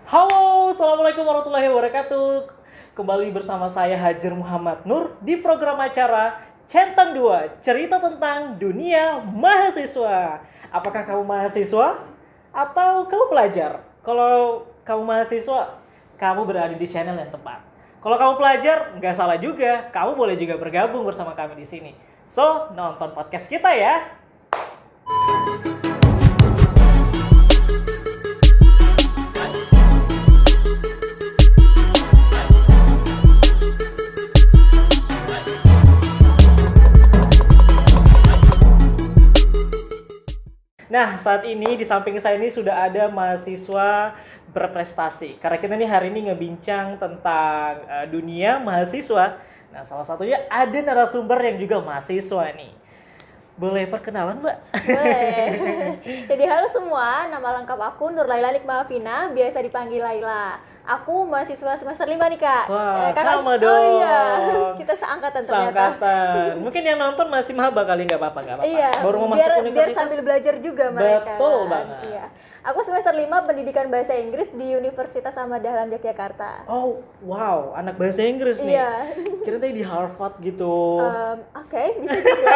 Halo, Assalamualaikum warahmatullahi wabarakatuh. Kembali bersama saya Hajar Muhammad Nur di program acara Centang 2, cerita tentang dunia mahasiswa. Apakah kamu mahasiswa atau kamu pelajar? Kalau kamu mahasiswa, kamu berada di channel yang tepat. Kalau kamu pelajar, nggak salah juga. Kamu boleh juga bergabung bersama kami di sini. So, nonton podcast kita ya. Nah, saat ini di samping saya ini sudah ada mahasiswa berprestasi. Karena kita nih hari ini ngebincang tentang dunia mahasiswa. Nah, salah satunya ada narasumber yang juga mahasiswa nih. Boleh perkenalan, Mbak? Boleh. Jadi halo semua, nama lengkap aku Nur Laila Nikma Afina, biasa dipanggil Laila. Aku mahasiswa semester 5 nih, Kak. Wah, Kakak, sama dong. Oh iya, kita seangkatan ternyata. Seangkatan. Mungkin yang nonton masih maba kali, nggak apa-apa. Iya, Baru mau biar, masuk universitas. biar sambil belajar juga mereka. Betul banget. Iya. Aku semester 5 pendidikan bahasa Inggris di Universitas Ahmad Dahlan Yogyakarta. Oh, wow, anak bahasa Inggris nih. Iya. Kira tadi di Harvard gitu. Oke, bisa juga.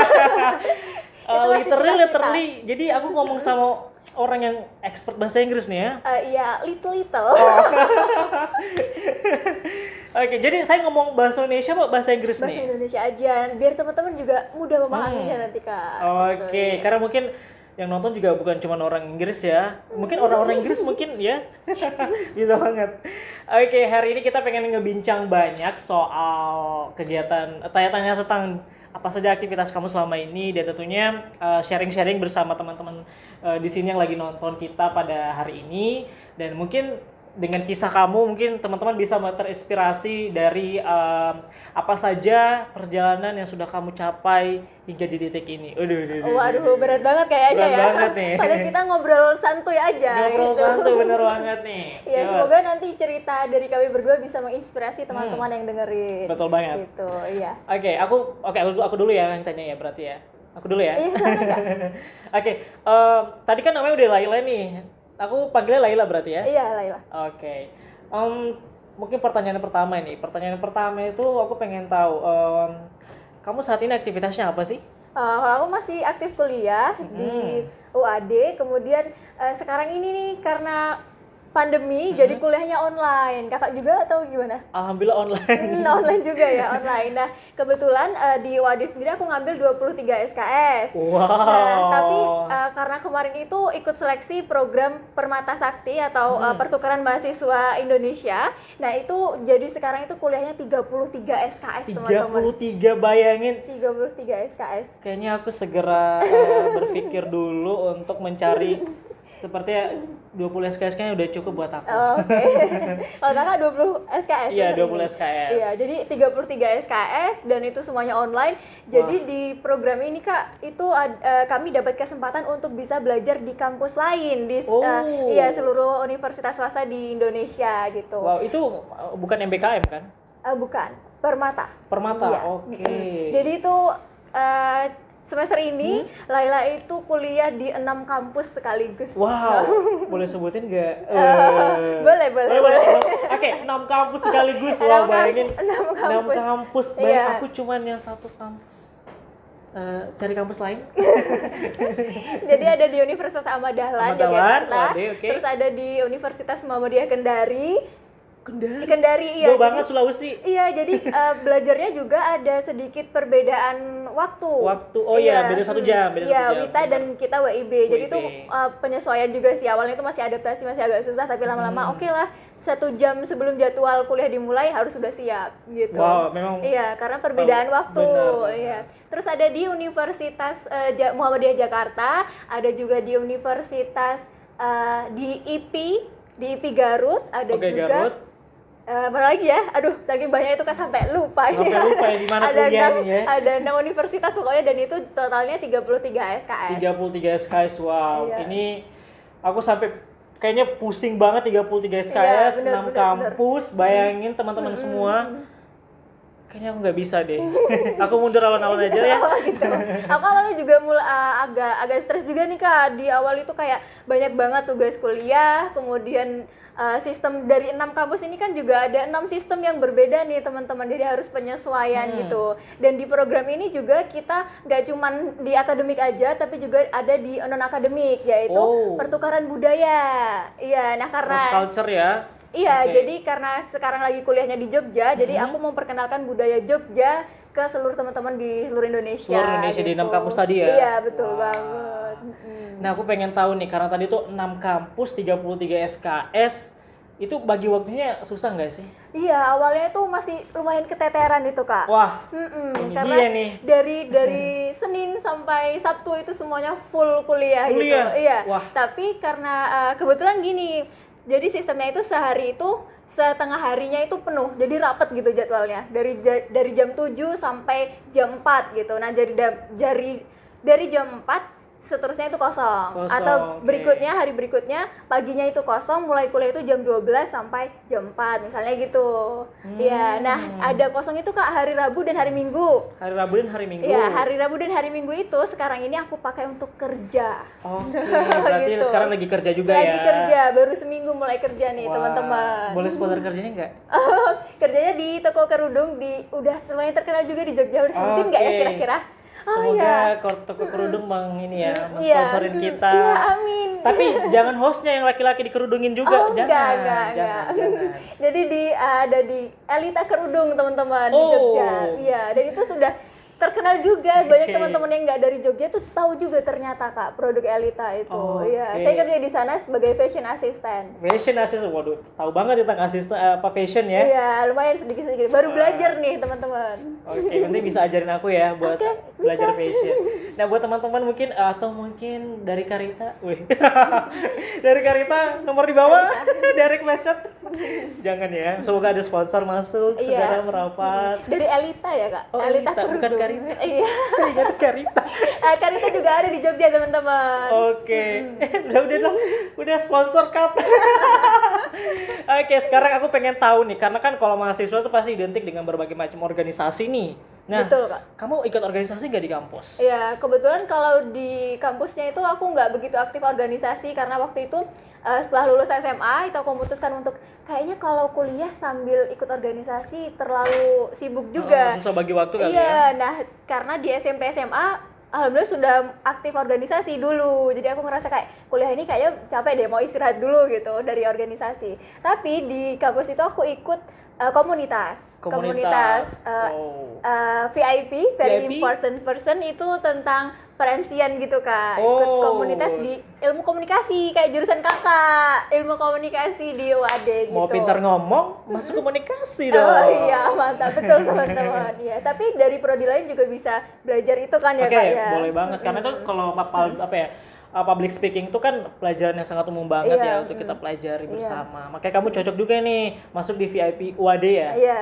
Itu masih Literally. Jadi aku ngomong sama orang yang expert bahasa Inggris nih ya. Iya, little. Oke, jadi saya ngomong bahasa Indonesia apa bahasa Inggris Bahasa nih? Indonesia aja, biar teman-teman juga mudah memahaminya nanti, Kak. Oke, Gitu, iya. karena mungkin yang nonton juga bukan cuma orang Inggris ya. Mungkin orang-orang Inggris mungkin ya. Bisa banget. Oke, hari ini kita pengen ngebincang banyak soal kegiatan, tanya-tanya tentang apa saja aktivitas kamu selama ini dan tentunya sharing-sharing bersama teman-teman di sini yang lagi nonton kita pada hari ini, dan mungkin dengan kisah kamu mungkin teman-teman bisa terinspirasi dari apa saja perjalanan yang sudah kamu capai hingga di titik ini. Waduh, berat banget kayaknya Berat ya. banget nih. Padahal kita ngobrol santuy aja. Ngobrol gitu. santai bener banget nih. Ya, Yes. semoga nanti cerita dari kami berdua bisa menginspirasi teman-teman yang dengerin. Betul banget. Gitu, iya. Oke, aku dulu ya yang tanya ya berarti ya. Aku dulu ya. Iya, silakan, Kak. Oke, tadi kan namanya udah Laila nih. Aku panggilnya Laila berarti ya? Iya, Laila. Oke. Mungkin pertanyaan pertama ini. Pertanyaan pertama itu aku pengen tahu, kamu saat ini aktivitasnya apa sih? Kalau aku masih aktif kuliah di UAD, kemudian sekarang ini nih karena pandemi jadi kuliahnya online. Kakak juga atau gimana? Alhamdulillah online. Online juga ya, online. Nah, kebetulan di UAD sendiri aku ngambil 23 SKS. Wow. Nah, tapi karena kemarin itu ikut seleksi program Permata Sakti atau pertukaran mahasiswa Indonesia. Nah, itu jadi sekarang itu kuliahnya 33 SKS, teman-teman. 33, bayangin. 33 SKS. Kayaknya aku segera berpikir dulu untuk mencari sepertinya 20 SKS kayaknya udah cukup buat aku. Oke. Kalau kakak 20 SKS? Iya, semester 20 ini? SKS. Iya, jadi 33 SKS dan itu semuanya online. Jadi di program ini, Kak, itu kami dapat kesempatan untuk bisa belajar di kampus lain di seluruh universitas swasta di Indonesia gitu. Wow, itu bukan MBKM kan? Bukan, Permata. Permata. Iya. Oke. Jadi itu semester ini Laila itu kuliah di 6 kampus sekaligus. Wow, boleh sebutin nggak? Boleh. Oke, 6 kampus sekaligus. Enam Wow, bayangin 6 kampus. 6 kampus. Iya. Bayangin aku cuman yang satu kampus. Cari kampus lain. Jadi ada di Universitas Ahmad Dahlan Ahmad Dahlan, Yogyakarta, UAD, oke. terus ada di Universitas Muhammadiyah Kendari. Kendari. Iya. Jauh banget Sulawesi. Iya, jadi belajarnya juga ada sedikit perbedaan waktu. Oh iya, beda 1 jam. Iya, Wita dan kita WIB. Jadi itu penyesuaian juga sih. Awalnya itu masih adaptasi, masih agak susah, tapi lama-lama oke lah. 1 jam sebelum jadwal kuliah dimulai harus sudah siap gitu. Wow, memang. Iya, karena perbedaan waktu. Benar. Iya. Terus ada di Universitas Muhammadiyah Jakarta, ada juga di Universitas di IP Garut, ada Oke, juga Garut. mana lagi ya? Aduh, saking banyak itu kan sampai lupa ini. Sampai lupa ya, di mana ada kuliahnya ya. Ada 6 universitas pokoknya, dan itu totalnya 33 SKS. 33 SKS. Wow. Iya. Ini aku sampai kayaknya pusing banget 33 SKS, Iya, bener, 6 kampus. Bayangin teman-teman semua. Kayaknya aku nggak bisa deh. Aku mundur alon-alon aja ya. Gitu. Aku awalnya juga agak stres juga nih, Kak. Di awal itu kayak banyak banget tugas kuliah, kemudian sistem dari 6 kampus ini kan juga ada 6 sistem yang berbeda nih teman-teman, jadi harus penyesuaian gitu. Dan di program ini juga kita nggak cuman di akademik aja, tapi juga ada di non akademik, yaitu pertukaran budaya. Iya, nah karena cross culture ya. Iya, jadi karena sekarang lagi kuliahnya di Jogja, jadi aku mau memperkenalkan budaya Jogja ke seluruh teman-teman di seluruh Indonesia. Seluruh Indonesia gitu. di 6 kampus tadi ya? Iya, betul banget. Nah, aku pengen tahu nih, karena tadi tuh 6 kampus, 33 SKS, itu bagi waktunya susah nggak sih? Iya, awalnya tuh masih lumayan keteteran itu, Kak. Wah, ini karena dia nih. dari Senin sampai Sabtu itu semuanya full kuliah gitu. Iya. Wah. Tapi karena kebetulan gini, jadi sistemnya itu sehari itu setengah harinya itu penuh, jadi rapet gitu jadwalnya dari jam 7 sampai jam 4 gitu. Nah dari jam 4 seterusnya itu kosong. Atau berikutnya hari berikutnya paginya itu kosong, mulai kuliah itu jam 12 sampai jam 4 misalnya gitu. Iya, nah ada kosong itu Kak hari Rabu dan hari Minggu. Hari Rabu dan hari Minggu. Iya, hari Rabu dan hari Minggu itu sekarang ini aku pakai untuk kerja. Oke, berarti Gitu. sekarang lagi kerja juga ya? Lagi kerja, baru seminggu mulai kerja nih teman-teman. Boleh spoiler kerjanya nggak? Kerjanya di toko kerudung udah lumayan terkenal juga di Jogja, udah sebutin nggak ya kira-kira? Semoga toko kerudung mensponsorin kita. Iya, amin. Tapi jangan hostnya yang laki-laki dikerudungin juga, jangan. Jadi ada di Elita Kerudung teman-teman di Jogja. Iya, dan itu sudah terkenal juga, banyak teman-teman yang nggak dari Jogja tuh tahu juga ternyata Kak produk Elita itu. Iya, saya kerja di sana sebagai fashion assistant. Fashion assistant, waduh, tahu banget tentang asisten apa fashion ya? Iya, lumayan sedikit-sedikit. Baru belajar nih teman-teman. Oke, nanti bisa ajarin aku ya buat belajar fashion. Nah, buat teman-teman mungkin atau mungkin dari Karita, dari Karita nomor di bawah, direct message. Jangan ya, semoga ada sponsor masuk segera merapat. Dari Elita ya Kak? Oh, Elita bukan Karita. Iya. Saya ingat Karita. Karita juga ada di Jogja teman-teman. Oke. Udah sponsor Kap. Oke, sekarang aku pengen tahu nih, karena kan kalau mahasiswa tuh pasti identik dengan berbagai macam organisasi nih. Nah, betul Kak. Kamu ikut organisasi nggak di kampus? Iya, kebetulan kalau di kampusnya itu aku nggak begitu aktif organisasi karena waktu itu setelah lulus SMA itu aku memutuskan untuk kayaknya kalau kuliah sambil ikut organisasi terlalu sibuk juga. Susah bagi waktu kali ya? Iya, nah karena di SMP SMA alhamdulillah sudah aktif organisasi dulu, jadi aku ngerasa kayak kuliah ini kayaknya capek deh, mau istirahat dulu gitu dari organisasi. Tapi di kampus itu aku ikut komunitas VIP, very important person, itu tentang peremsian gitu Kak. Ikut komunitas di ilmu komunikasi kayak jurusan Kakak, ilmu komunikasi di UAD gitu. Mau pintar ngomong, masuk komunikasi dong. Oh iya, mantap betul teman-teman. Ya, tapi dari prodi lain juga bisa belajar itu kan ya Kak ya. Oke, boleh banget. Karena itu kalau public speaking itu kan pelajaran yang sangat umum banget ya untuk kita pelajari bersama. Makanya kamu cocok juga nih masuk di VIP UAD ya? Iya.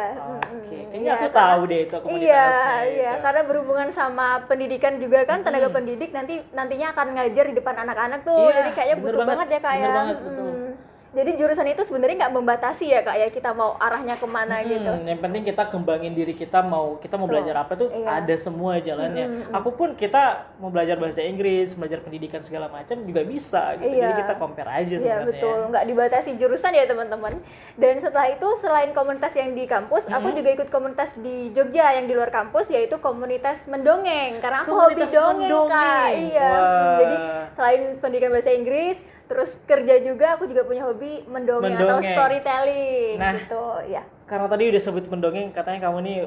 Oke, kayaknya aku tahu deh itu komunitasnya. Iya, karena berhubungan sama pendidikan juga kan, tenaga pendidik nantinya akan ngajar di depan anak-anak tuh. Jadi kayaknya butuh banget ya Kak ya. Jadi jurusan itu sebenarnya nggak membatasi ya Kak ya, kita mau arahnya kemana gitu. Yang penting kita kembangin diri kita mau belajar apa tuh ada semua jalannya. Aku pun kita mau belajar bahasa Inggris, belajar pendidikan segala macam juga bisa gitu. Jadi kita compare aja sebenarnya. Iya betul, nggak dibatasi jurusan ya teman-teman. Dan setelah itu selain komunitas yang di kampus, aku juga ikut komunitas di Jogja yang di luar kampus, yaitu komunitas mendongeng. Karena aku hobi dongeng Kak. Iya. Jadi selain pendidikan bahasa Inggris, terus kerja juga aku juga punya hobi mendongeng. Atau storytelling gitu ya. Karena tadi udah sebut mendongeng, katanya kamu nih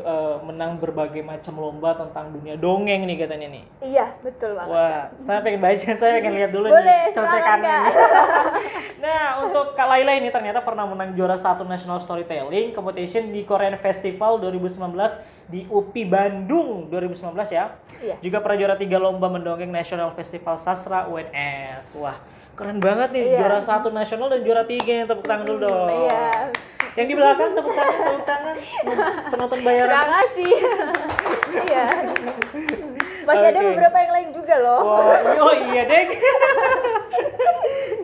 menang berbagai macam lomba tentang dunia dongeng nih katanya nih. Iya, betul banget. Wah, saya pengen baca, saya pengen lihat dulu nih contekannya. Nah, untuk Kak Laila ini ternyata pernah menang juara 1 National Storytelling Competition di Korean Festival 2019 di UPI Bandung 2019 ya. Iya. Juga pernah juara 3 lomba mendongeng National Festival Sastra UNS. Wah, keren banget nih, juara 1 nasional dan juara 3, tepuk tangan dulu dong. Iya. Yang di belakang tepuk tangan. Penonton bayaran. Terima kasih. Iya. Masih ada beberapa yang lain juga loh. Oh iya deh.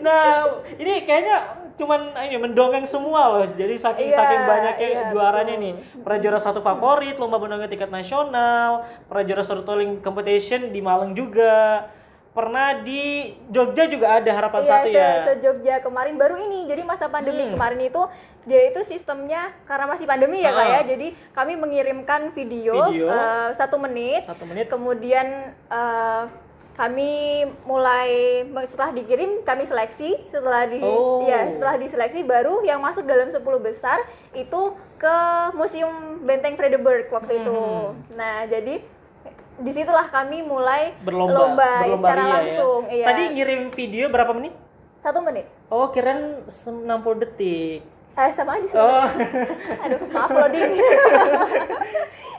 Nah, ini kayaknya cuman mendongeng semua loh. Jadi saking banyaknya juaranya nih. Pernah juara 1 favorit lomba mendongeng tingkat nasional, pernah juara storytelling competition di Malang juga. pernah di Jogja juga ada Harapan Iya, Satu ya. se-Jogja kemarin baru ini. Jadi masa pandemi kemarin itu dia itu sistemnya karena masih pandemi ya Kak ya. Jadi kami mengirimkan video, 1 menit. 1 menit. Kemudian kami mulai setelah dikirim kami seleksi, setelah diseleksi baru yang masuk dalam 10 besar itu ke Museum Benteng Vredenburg waktu itu. Nah, jadi disitulah kami mulai lomba secara langsung. Ya? Iya. Tadi ngirim video berapa menit? 1 menit. Oh, kirain 60 detik. Sama aja sih. Oh. Aduh, maaf loading.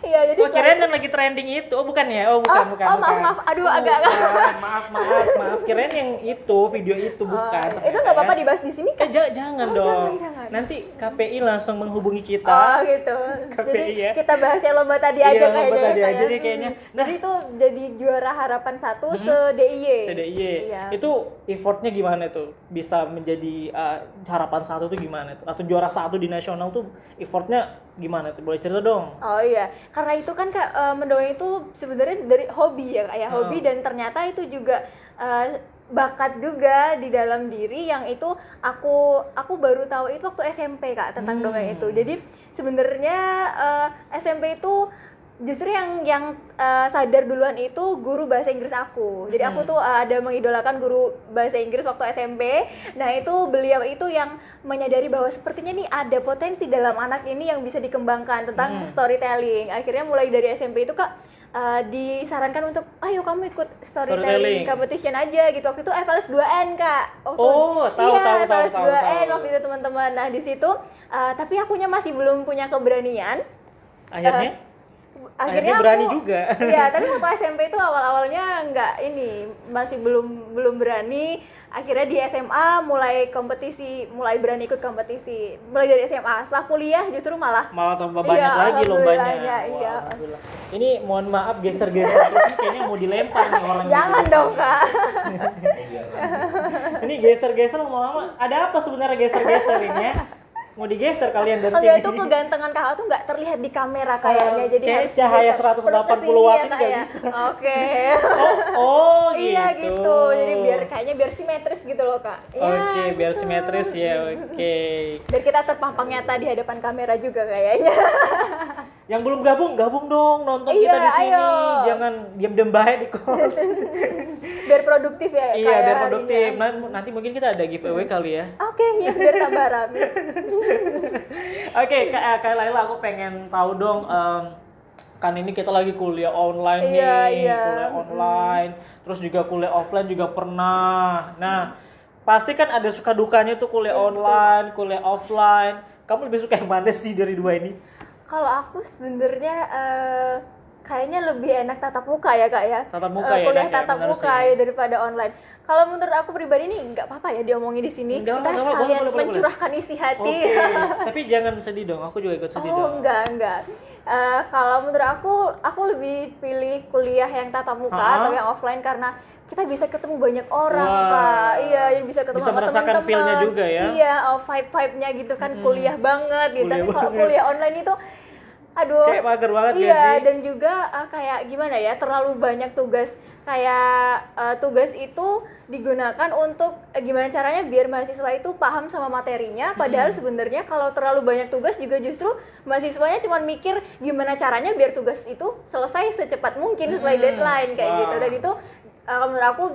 Iya, jadi kirain yang lagi trending itu. Oh, bukan ya? Oh, bukan. Maaf. Aduh, agak. Maaf. Kirain yang itu, video itu bukan. Itu nggak apa-apa dibahas di sini kan? Jangan dong. Jangan. Nanti KPI langsung menghubungi kita. Oh, gitu. KPI jadi ya. Kita bahas yang lomba tadi aja kayaknya. Lomba tadi aja deh kayaknya. Nah, jadi itu jadi juara Harapan 1 se-DIY. Iya. Itu effortnya gimana tuh? Bisa menjadi Harapan 1 tuh gimana tuh? Atau juara 1 di nasional tuh effortnya gimana tuh? Boleh cerita dong? Oh iya, karena itu kan Kak, mendongeng itu sebenarnya dari hobi ya Kak ya, hobi dan ternyata itu juga bakat juga di dalam diri yang itu aku baru tahu itu waktu SMP Kak tentang dongeng itu. Jadi sebenarnya SMP itu justru yang sadar duluan itu guru bahasa Inggris aku. Jadi aku tuh ada mengidolakan guru bahasa Inggris waktu SMP. Nah, itu beliau itu yang menyadari bahwa sepertinya nih ada potensi dalam anak ini yang bisa dikembangkan tentang storytelling. Akhirnya mulai dari SMP itu Kak disarankan untuk ayo kamu ikut storytelling competition aja gitu. Waktu itu FLS 2N Kak. Tahu. FLS 2N waktu itu teman-teman. Nah, di situ tapi akunya masih belum punya keberanian. Akhirnya berani aku, juga. Iya, tapi waktu SMP itu awalnya masih belum berani. Akhirnya di SMA mulai berani ikut kompetisi. Mulai dari SMA, setelah kuliah justru malah tambah banyak lagi lombanya. Iya. Ini mohon maaf geser-geser terus kayaknya mau dilempar nih orang. Jangan dong, Kak. Ini geser-geser lama-lama. Ada apa sebenarnya geser-geser ini ya? Mau digeser kalian dari sini. Itu kegantengan Kakak tuh nggak terlihat di kamera kayaknya. Jadi harus cahaya 180 watt nggak bisa. Oke. Gitu. Iya gitu. Jadi biar simetris gitu loh Kak. Oke, biar simetris ya. Oke. Biar kita terpampang nyata di hadapan kamera juga kayaknya. Yang belum gabung dong nonton kita di sini. Ayo. Jangan diam-diam baik di kos. Biar produktif ya. Iya, biar produktif. Nanti mungkin kita ada giveaway kali ya. Oke, ya biar tambah rame. Oke, Kak Laila, aku pengen tahu dong, kan ini kita lagi kuliah online kuliah online, terus juga kuliah offline juga pernah. Nah, pasti kan ada suka dukanya tuh kuliah online, kuliah offline. Kamu lebih suka yang mana sih dari dua ini? Kalau aku sebenarnya kayaknya lebih enak tatap muka ya Kak ya. Tatap muka ya. Kuliah tatap muka ya daripada online. Kalau menurut aku pribadi nih nggak apa-apa ya diomongin di sini. Kita sekalian mencurahkan isi hati. Tapi jangan sedih dong. Aku juga ikut sedih dong. Enggak. Kalau menurut aku lebih pilih kuliah yang tatap muka atau yang offline karena kita bisa ketemu banyak orang Kak. Iya, bisa ketemu sama teman-teman. Bisa merasakan feel-nya juga ya. Iya, vibe-nya gitu kan kuliah banget gitu. Tapi kalau kuliah online itu aduh, kayak mager banget iya, gak sih? Dan juga kayak gimana ya, terlalu banyak tugas. Kayak tugas itu digunakan untuk gimana caranya biar mahasiswa itu paham sama materinya. Padahal sebenarnya kalau terlalu banyak tugas juga justru mahasiswanya cuma mikir gimana caranya biar tugas itu selesai secepat mungkin sesuai deadline kayak gitu. Dan itu menurut aku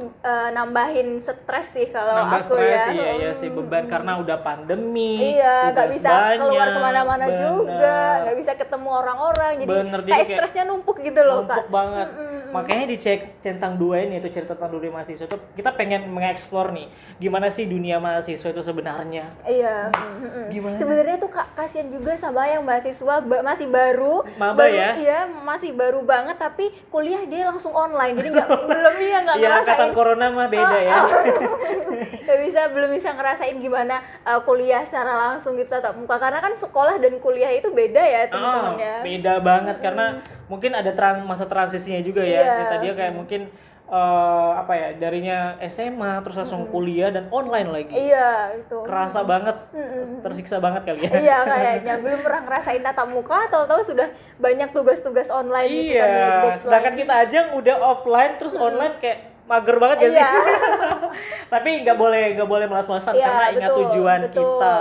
nambahin stres sih kalau aku ya. Iya sih, beban karena udah pandemi. Iya, nggak bisa keluar kemana-mana juga, nggak bisa ketemu orang-orang, jadi kayak stresnya numpuk gitu loh Kak. Numpuk banget. Makanya di Centang 2 ini, itu cerita tentang dunia mahasiswa itu kita pengen mengeksplor nih gimana sih dunia mahasiswa itu sebenarnya. Iya. Gimana? Sebenarnya tuh kasihan juga sama yang mahasiswa masih baru. Ya? Iya, masih baru banget tapi kuliah dia langsung online, jadi nggak nggak ngerasain. Angkatan corona mah beda ya. belum bisa ngerasain gimana kuliah secara langsung gitu tatap muka karena kan sekolah dan kuliah itu beda ya teman-temannya. Beda banget karena mungkin ada masa transisinya juga ya. Tadi kayak mungkin darinya SMA terus langsung kuliah dan online lagi. Iya, itu. Kerasa banget, tersiksa banget kali ya. Iya, kayaknya belum pernah ngerasain tatap muka, tahu-tahu sudah banyak tugas-tugas online gitu kan. Iya, sedangkan kita aja yang udah offline terus online kayak mager banget gak sih? Iya. Tapi nggak boleh malas-malasan karena ingat tujuan kita.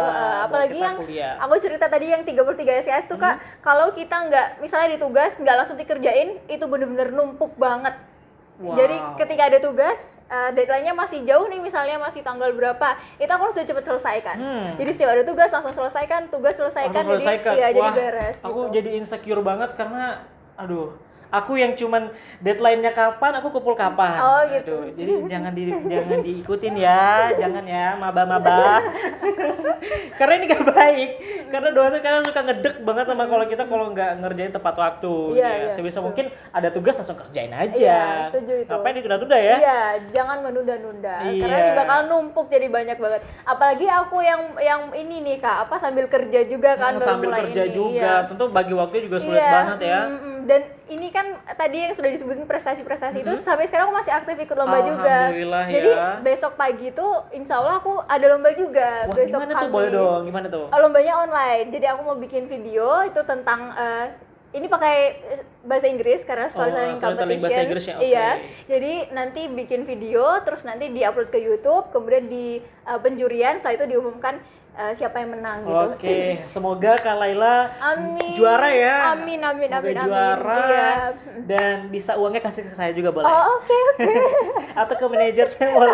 Apalagi kita yang kuliah. aku cerita tadi yang 33 SKS tuh Kak, kalau kita nggak misalnya di tugas nggak langsung dikerjain, itu bener-bener numpuk banget. Wow. Jadi ketika ada tugas, deadline-nya masih jauh nih, misalnya masih tanggal berapa, itu aku harus cepet selesaikan. Jadi setiap ada tugas langsung selesaikan, jadi Wah, beres. Aku gitu. jadi insecure banget karena, aduh, aku yang cuman deadline-nya kapan, aku kumpul kapan. Oh, gitu. Aduh, jadi jangan diikutin ya, jangan ya, maba-maba. Karena ini gak baik. Karena dosen kadang suka ngedek banget sama kalau nggak ngerjain tepat waktu. Iya, Sebisa betul. mungkin ada tugas langsung kerjain aja. Iya, setuju itu. Ngapain ditunda-tunda ya? Iya, jangan menunda-nunda. Iya. Karena ini bakal numpuk jadi banyak banget. Apalagi aku yang ini nih Kak, sambil kerja juga kan baru Sambil mulai kerja ini. juga, Iya. tentu bagi waktu juga sulit Iya, banget ya. Dan ini kan tadi yang sudah disebutin prestasi-prestasi itu, sampai sekarang aku masih aktif ikut lomba juga. Alhamdulillah Jadi ya. besok pagi tuh insya Allah aku ada lomba juga. Wah, Besok gimana tuh? Boleh dong, gimana tuh? Lombanya online. Jadi aku mau bikin video itu tentang ini pakai bahasa Inggris karena storytelling storytelling competition. bahasa Inggris ya, oke. Iya. Jadi nanti bikin video, terus nanti diupload ke YouTube, kemudian di penjurian, setelah itu diumumkan siapa yang menang gitu. Oke, semoga Kak Laila Amin. juara ya. Amin. Semoga juara. Iya. Dan bisa uangnya kasih ke saya juga boleh. Oh, oke. Atau ke manajer saya boleh.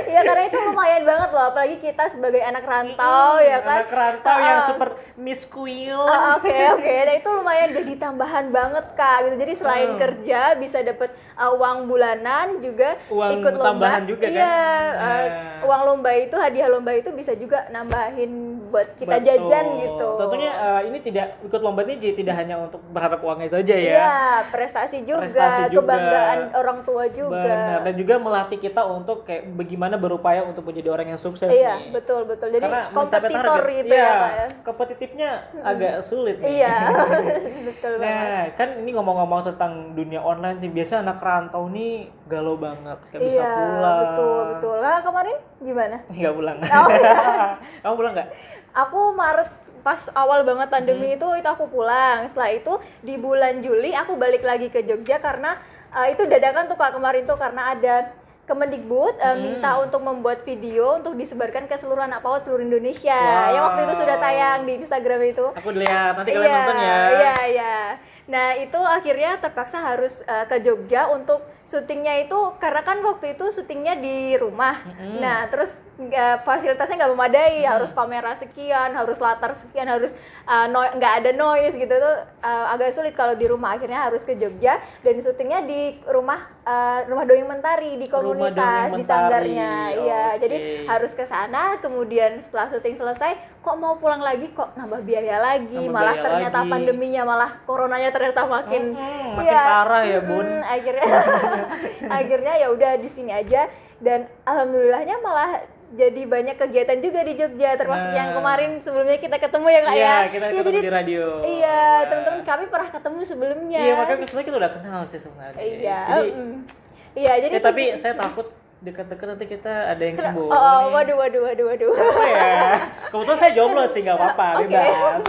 Iya, karena itu lumayan banget loh, apalagi kita sebagai anak rantau ya kan. Anak rantau yang super Miss Queen. Oke. Nah itu lumayan jadi tambahan banget Kak gitu. Jadi selain kerja bisa dapat uang bulanan, juga Uang ikut lomba. tambahan juga kan? Iya, Nah. uang lomba itu, hadiah lomba itu bisa juga nambahin buat kita Betul. jajan gitu. Tentunya ini tidak ikut lomba ini tidak hanya untuk berharap uangnya saja ya. Iya, prestasi juga, kebanggaan orang tua juga. Benar, dan juga melatih kita untuk kayak bagaimana berupaya untuk menjadi orang yang sukses Iya, nih. betul. Jadi Karena kompetitor mencapai target, gitu ya Kak ya. kompetitifnya agak sulit nih. Iya, betul banget. Nah, kan ini ngomong-ngomong tentang dunia online sih, biasa anak rantau nih galau banget, gak bisa pulang. Betul. Lah kemarin gimana? Nggak pulang. Oh, iya. Kamu pulang nggak? Aku Maret pas awal banget pandemi itu aku pulang. Setelah itu di bulan Juli aku balik lagi ke Jogja karena itu dadakan tuh Kak kemarin tuh, karena ada Kemendikbud minta untuk membuat video untuk disebarkan ke seluruh anak PAUD seluruh Indonesia. Wow. Yang waktu itu sudah tayang di Instagram itu. Aku lihat, nanti kalian nonton ya. Iya. Nah itu akhirnya terpaksa harus ke Jogja untuk syutingnya itu, karena kan waktu itu syutingnya di rumah. Nah terus fasilitasnya nggak memadai, harus kamera sekian, harus latar sekian, harus nggak ada noise gitu tuh, agak sulit kalau di rumah. Akhirnya harus ke Jogja dan syutingnya di rumah Dongeng Mentari di komunitas di sanggarnya. Iya, jadi harus ke sana. Kemudian setelah syuting selesai, kok mau pulang lagi, kok nambah biaya lagi, malah ternyata pandeminya, malah coronanya ternyata makin parah ya Bun. Akhirnya ya udah di sini aja, dan alhamdulillahnya malah jadi banyak kegiatan juga di Jogja, termasuk yang kemarin sebelumnya kita ketemu ya Kak ya. Iya, kita ketemu di radio. Iya, teman-teman kami pernah ketemu sebelumnya. Iya, makanya kita udah kenal sih sebenarnya. Iya, jadi tapi saya takut dekat-dekat nanti kita ada yang cemburu. Waduh. Apa ya? Kebetulan saya jomblo sih, nggak apa-apa, bebas.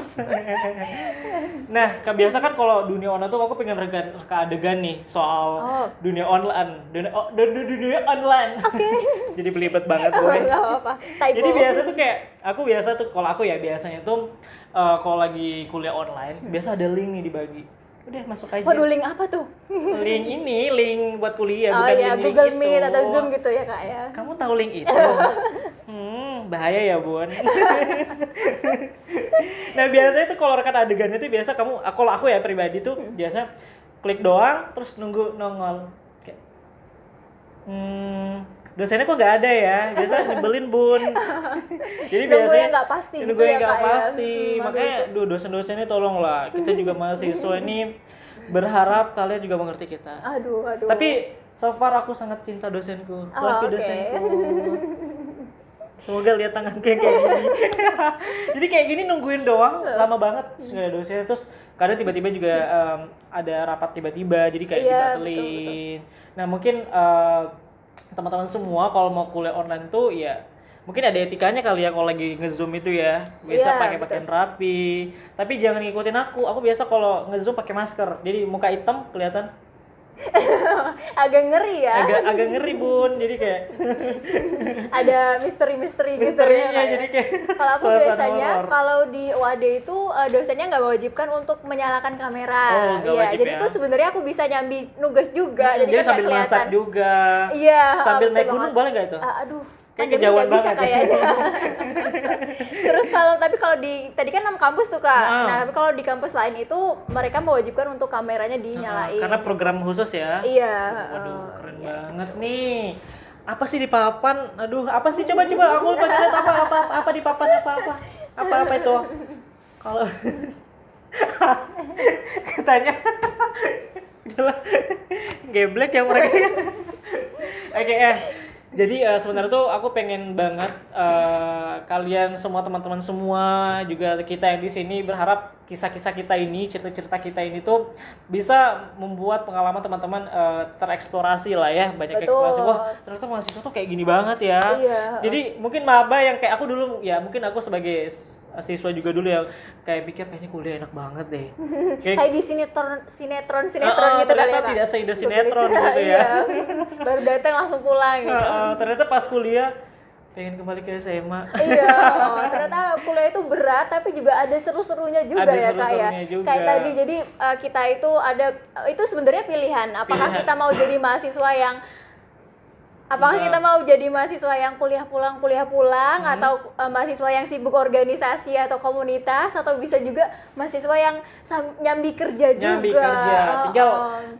Nah, biasa kan kalau dunia online tuh aku pengen reka adegan nih soal dunia online. Dunia online. Oke. Jadi belibet banget gue. Nggak apa-apa. Jadi biasa tuh kayak kalau aku ya biasanya tuh kalau lagi kuliah online, biasa ada link nih dibagi. Udah masuk aja. Waduh, link apa tuh? Link buat kuliah, bukan ya, link Google itu. Meet atau Zoom gitu ya Kak ya. Kamu tahu link itu? Bahaya ya Bun. Nah biasanya tuh kalau rekan adegannya tuh biasa kalau aku ya pribadi tuh biasa klik doang terus nunggu nongol. Kayak, dosennya kok nggak ada ya? Biasa nyebelin Bun. Jadi biasanya nggak pasti gitu nunggu ya yang nggak Kak pasti. ya. Makanya dosen-dosennya tolonglah. Kita juga mahasiswa ini berharap kalian juga mengerti kita. Aduh. Tapi so far aku sangat cinta dosenku. Love you dosenku. Semoga lihat tangan kayak gini. Jadi kayak gini nungguin doang lama banget nggak ada dosen. Terus kadang tiba-tiba juga ada rapat tiba-tiba, jadi kayak dibatalin. Nah mungkin teman-teman semua kalau mau kuliah online tuh ya mungkin ada etikanya kali ya kalau lagi nge-zoom itu ya. Biasa pakai pakaian rapi. Tapi jangan ngikutin aku. Aku biasa kalau nge-zoom pakai masker. Jadi muka hitam kelihatan Agak ngeri ya. Agak ngeri Bun, jadi kayak Ada misteri-misteri gitu misterinya ya. jadi kayak Kalau aku suasana biasanya horor. kalau di UAD itu dosennya nggak mewajibkan untuk menyalakan kamera. Oh, nggak Iya, wajib jadi ya. itu sebenarnya aku bisa nyambi nugas juga. Jadi kan nggak sambil masak kelihatan. juga. Iya, Sambil betul naik gunung banget. boleh nggak itu? Aduh, Kayak pandemi kejauhan nggak bisa banget ya. kayaknya. Terus tapi kalau di tadi kan 6 kampus tuh Kak. Ah. Nah, tapi kalau di kampus lain itu mereka mewajibkan untuk kameranya dinyalain. Karena program khusus ya. Iya. Waduh, keren banget nih. Apa sih di papan? Aduh, apa sih coba aku lupa lihat apa di papan apa itu? Kalau katanya udahlah geblek ya mereka. Oke, jadi sebenarnya tuh aku pengen banget kalian semua teman-teman semua juga kita yang di sini berharap kisah-kisah kita ini, cerita-cerita kita ini tuh bisa membuat pengalaman teman-teman tereksplorasi lah ya, banyak Betul. eksplorasi. Wah, ternyata mahasiswa tuh kayak gini banget ya. Iya. Jadi mungkin maba yang kayak aku dulu ya, mungkin aku sebagai siswa juga dulu yang kayak pikir kayaknya kuliah enak banget deh. Kayak di sinetron gitu ternyata kali ya, Kak. tidak seindah sinetron gitu ya. Iya. Baru datang langsung pulang gitu. Ternyata pas kuliah pengen kembali ke SMA. Iya, ternyata kuliah itu berat tapi juga ada seru-serunya juga Ada ya Kak ya. seru-serunya juga. Kayak tadi jadi kita itu ada itu sebenarnya pilihan. Apakah Pilihan. kita mau jadi mahasiswa yang kita mau jadi mahasiswa yang kuliah pulang atau mahasiswa yang sibuk organisasi atau komunitas, atau bisa juga mahasiswa yang nyambi kerja Nyambi juga. kerja, tinggal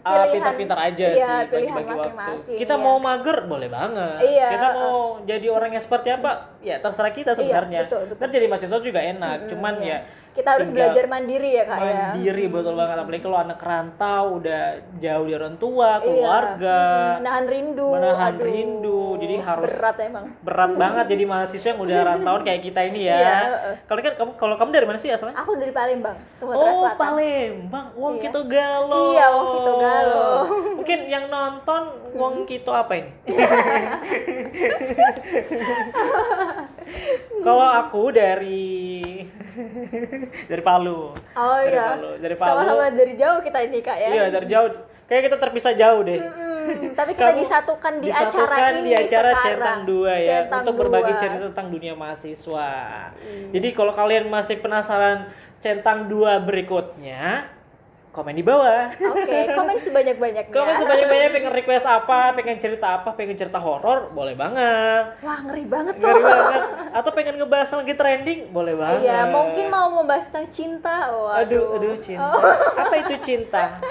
Pilihan. pintar-pintar aja Iya, sih pilihan bagi-bagi waktu. masing-masing. Kita iya. mau mager boleh banget. Iya, Kita mau jadi orang yang seperti apa? Ya terserah kita sebenarnya. betul. Kan jadi mahasiswa juga enak, cuman iya. ya Kita harus tinggal belajar mandiri ya Kak ya. mandiri betul banget, apalagi kalau anak rantau udah jauh dari orang tua, Iya. keluarga. Menahan rindu. Menahan Aduh, rindu. Jadi harus berat emang. berat banget jadi mahasiswa yang udah rantauan kayak kita ini ya. Iya, Kalau kamu dari mana sih asalnya? Aku dari Palembang, Sumatera Oh, Selatan. Palembang. Wong Iya. Kito Galo. Iya, Wong Kito Galo. Mungkin yang nonton Wong Kito apa ini? Kalau aku dari Palu. Oh Dari iya. Palu. Dari Palu. Sama-sama dari jauh kita ini Kak ya. Iya, dari jauh. Kayak kita terpisah jauh deh. Tapi kita Kamu disatukan di acara disatukan ini di acara sekarang. Centang 2 ya, Centang untuk berbagi 2. cerita tentang dunia mahasiswa. Jadi kalau kalian masih penasaran Centang 2 berikutnya, komen di bawah. Oke, komen sebanyak-banyaknya. Komen sebanyak-banyaknya, pengen request apa, pengen cerita horor, boleh banget. Wah, ngeri banget tuh. Ngeri banget. Atau pengen ngebahas lagi trending, boleh banget. Iya, mungkin mau membahas tentang cinta. Aduh, cinta. Apa itu cinta?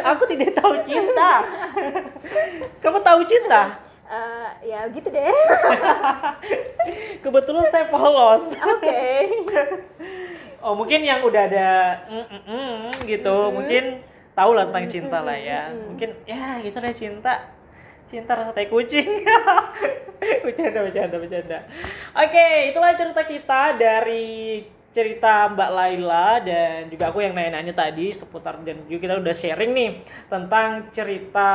Aku tidak tahu cinta. Kamu tahu cinta? Ya gitu deh. Kebetulan saya polos. Oke. Oh, mungkin yang udah ada gitu, mungkin tahu lah tentang cinta lah ya. Mungkin ya gitu deh, cinta rasa tai kucing. Bercanda. Oke, itulah cerita kita dari cerita Mbak Laila dan juga aku yang nanya-nanya tadi seputar, dan juga kita udah sharing nih tentang cerita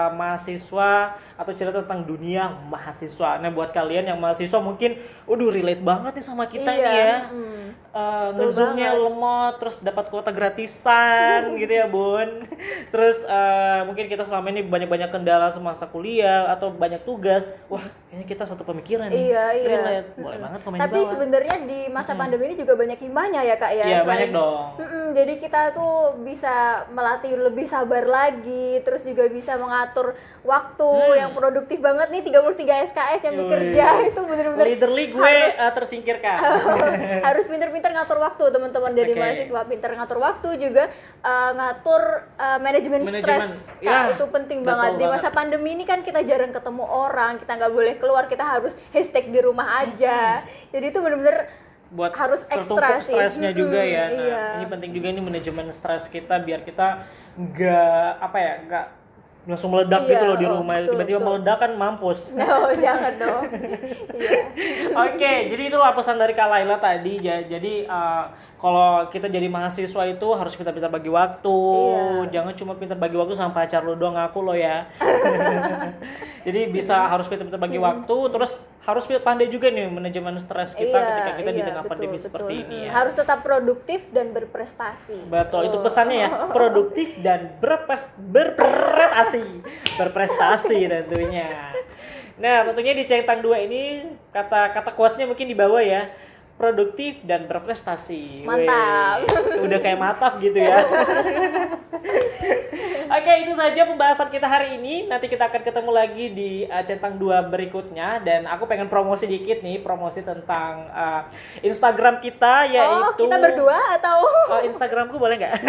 mahasiswa atau cerita tentang dunia mahasiswa. Nah, buat kalian yang mahasiswa mungkin relate banget nih sama kita nih ya. Ngezoomnya lemot, terus dapat kuota gratisan gitu ya Bun. Terus mungkin kita selama ini banyak-banyak kendala semasa kuliah atau banyak tugas. Wah, kayaknya kita satu pemikiran nih. Iya. Relate. Boleh banget komen di Tapi bawah. sebenarnya di masa pandemi ini juga banyak hikmahnya ya Kak ya. Iya, banyak dong. Jadi kita tuh bisa melatih lebih sabar lagi, terus juga bisa mengatur waktu yang produktif banget nih, 33 SKS yang bekerja itu bener-bener Literally gue tersingkirkan. harus pinter-pinter ngatur waktu teman-teman dari Oke. mahasiswa, pinter ngatur waktu juga ngatur manajemen stres. Ya, Itu penting betul banget. Di banget. masa pandemi ini kan kita jarang ketemu orang, kita nggak boleh keluar, kita harus hashtag di rumah aja. Jadi itu bener-bener Buat harus tertumpuk ekstra sih. stresnya juga ya. Nah, Iya. ini penting juga ini manajemen stres kita biar kita nggak langsung meledak Iya, gitu loh di rumah. betul, Tiba-tiba betul. meledak kan mampus. No, jangan dong. Iya. Oke, jadi itulah pesan dari Kak Laila tadi. Jadi kalau kita jadi mahasiswa itu harus pintar-pintar bagi waktu. Iya. Jangan cuma pintar bagi waktu sama pacar lo doang, aku lo ya. Jadi harus pintar-pintar bagi waktu, terus harus pandai juga nih manajemen stres kita ketika kita di tengah pandemi seperti ini ya. Harus tetap produktif dan berprestasi. Betul, itu pesannya ya, produktif dan berprestasi tentunya. Nah, tentunya di Centang 2 ini kata quotes-nya mungkin di bawah ya. Produktif dan berprestasi. Mantap. Udah kayak matap gitu ya. Oke, itu saja pembahasan kita hari ini. Nanti kita akan ketemu lagi di Centang 2 berikutnya. Dan aku pengen promosi dikit nih, promosi tentang Instagram kita, yaitu... Oh, kita berdua atau? Instagramku boleh nggak?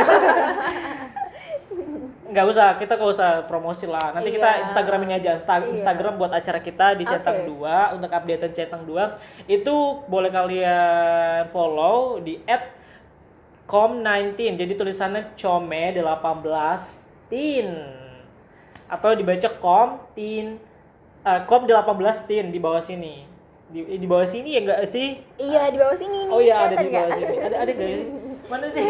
Nggak usah, kita nggak usah promosi lah. Nanti kita Instagram ini aja, Instagram buat acara kita di Centang 2 untuk updatean Centang 2. Itu boleh kalian follow di @com19. Jadi tulisannya com18tin atau dibaca com18tin di bawah sini. Di bawah sini ya enggak sih? Iya, di bawah sini nih. Oh iya, ada di bawah sini. Ada enggak ya? Mana sih?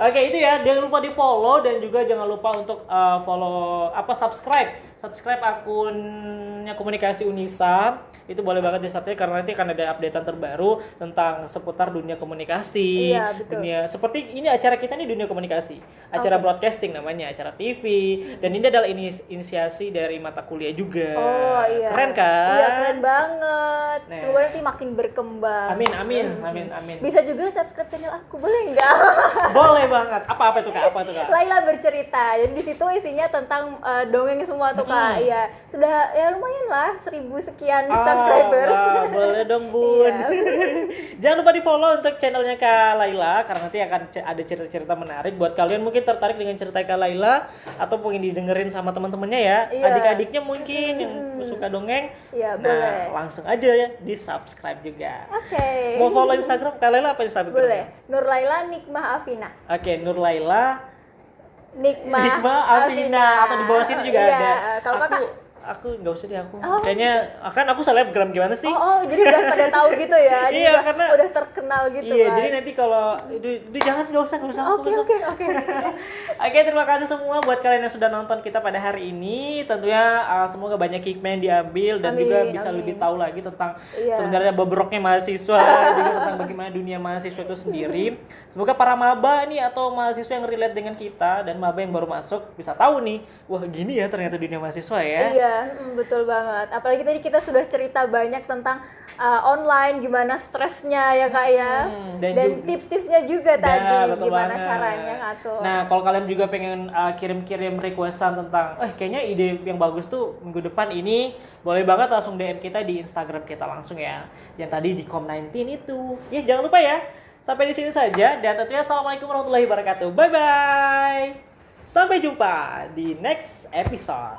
Oke, itu ya. Jangan lupa di-follow dan juga jangan lupa untuk subscribe akunnya Komunikasi Unisa. Itu boleh banget di-subscribe karena nanti akan ada updatean terbaru tentang seputar dunia komunikasi. Iya, betul. Dunia seperti ini acara kita nih dunia komunikasi. Acara broadcasting namanya, acara TV, dan ini adalah inisiasi dari mata kuliah juga. Oh iya. Keren kan? Iya, keren banget. Nah. Semoga nanti makin berkembang. Amin. Bisa juga subscribe channel aku, boleh nggak? Boleh banget. Apa itu Kak? Laila bercerita. Jadi di situ isinya tentang dongeng semua tuh Kak. Iya. Sudah ya lumayan lah 1000 sekian subscribers. Wah, boleh dong Bun. Jangan lupa di-follow untuk channelnya Kak Laila karena nanti akan ada cerita-cerita menarik buat kalian mungkin tertarik dengan cerita Kak Laila atau pengen didengerin sama teman-temannya ya. Iya. Adik-adiknya mungkin yang suka dongeng. Iya, nah, boleh. langsung aja ya di-subscribe juga. Oke. Mau follow Instagram Kak Laila apa Instagram? Boleh. Nur Laila Nikmah Afina. Oke, Nur Laila Nikmah Afina atau di bawah sini juga iya, ada. Kalau Aku nggak usah deh aku. Kayaknya kan aku selebgram gimana sih? jadi udah pada tahu gitu ya. Jadi Iya, karena udah terkenal gitu iya, kan. jadi nanti kalau jangan nggak usah. Oke. Oke, terima kasih semua buat kalian yang sudah nonton kita pada hari ini. Tentunya semoga banyak hikmah yang diambil dan juga bisa lebih tahu lagi tentang sebenarnya bobroknya mahasiswa, juga tentang bagaimana dunia mahasiswa itu sendiri. Semoga para maba nih atau mahasiswa yang relate dengan kita dan maba yang baru masuk bisa tahu nih, wah gini ya ternyata dunia mahasiswa ya. Iya, betul banget. Apalagi tadi kita sudah cerita banyak tentang online, gimana stresnya ya Kak ya. Dan tips-tipsnya juga tadi, gimana caranya ngatur. Nah, kalau kalian juga pengen kirim-kirim requestan tentang, kayaknya ide yang bagus tuh minggu depan ini, boleh banget langsung DM kita di Instagram kita langsung ya. Yang tadi di com19 itu. Ya, jangan lupa ya. Sampai di sini saja dan tentunya assalamualaikum warahmatullahi wabarakatuh. Bye bye. Sampai jumpa di next episode.